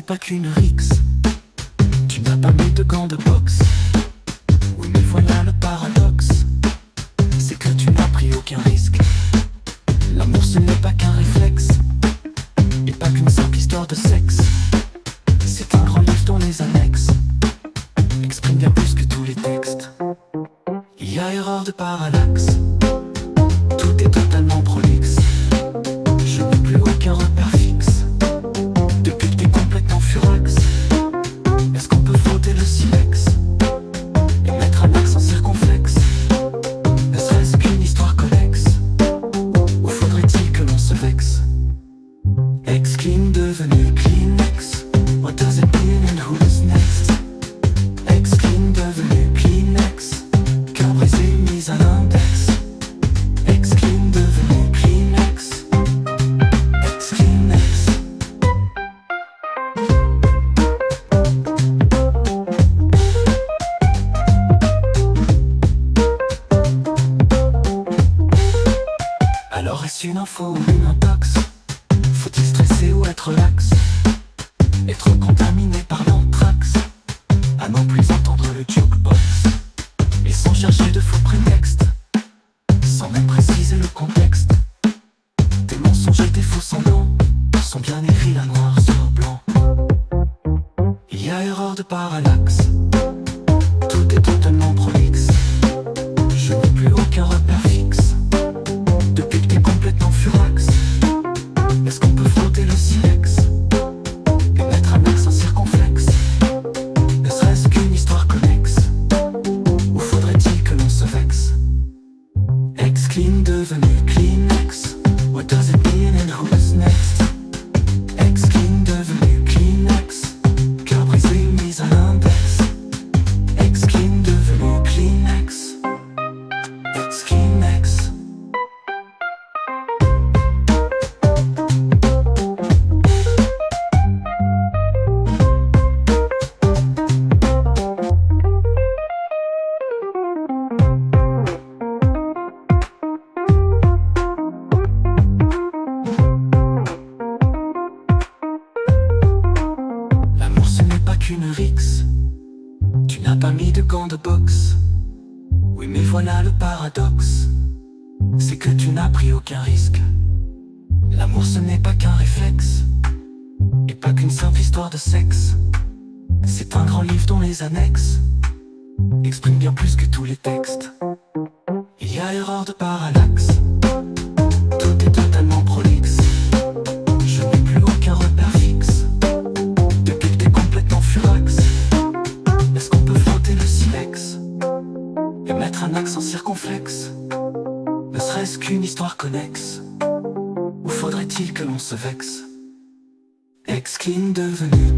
pas qu'une rixe. Tu n'as pas mis de gants de boxe. Oui, mais voilà le paradoxe, c'est que tu n'as pris aucun risque. L'amour ce n'est pas qu'un réflexe, et pas qu'une simple histoire de sexe. C'est un grand livre dont les annexes expriment bien plus que tous les textes. Il y a erreur de parallaxe, tout est totalement prolixe. Je n'ai plus aucun repère fixe, depuis que t'es complètement furax. Est-ce qu'on peut frotter le silex et mettre un accent circonflexe? Ne serait-ce qu'une histoire connexe, ou faudrait-il que l'on se vexe? Ex-clean devenu Kleenex, what does it mean and who's next? Ex-clean devenu Kleenex, cœur brisé mis à l'index. Ex-clean devenu Kleenex, ex-Kleenex. Alors est-ce une info ou une intox? Faut-il stresser ou être lax? Être contaminé par l'anthrax, à n'en plus entendre le jukebox, et sans chercher de faux prétextes, sans même préciser le contexte. Tes mensonges et tes faux semblants sont bien écrits là noir sur blanc. Il y a erreur de parallaxe, tout est totalement prolixe. Je n'ai plus aucun repère fixe, depuis que t'es complètement furax. Est-ce qu'on peut frotter le silex et mettre un accent circonflexe? Ne serait-ce qu'une histoire connexe, ou faudrait-il que l'on se vexe? Ex-clean devenu Kleenex, what does it mean and who's next? Ex-clean devenu Kleenex, cœur brisé mis à l'index. Ex-clean devenu Kleenex, ex-Kleenex. L'amour ce n'est pas qu'une rixe, tu n'as pas mis de gants de boxe. Oui, mais voilà le paradoxe, c'est que tu n'as pris aucun risque. L'amour ce n'est pas qu'un réflexe, et pas qu'une simple histoire de sexe. C'est un grand livre dont les annexes expriment bien plus que tous les textes. Il y a erreur de parallaxe, tout est totalement prolixe. Je n'ai plus aucun repère fixe, depuis que t'es complètement furax. Est-ce qu'on peut frotter le silex et mettre un accent circonflexe? Ne serait-ce qu'une histoire connexe, ou faudrait-il que l'on se vexe? Ex-clean devenu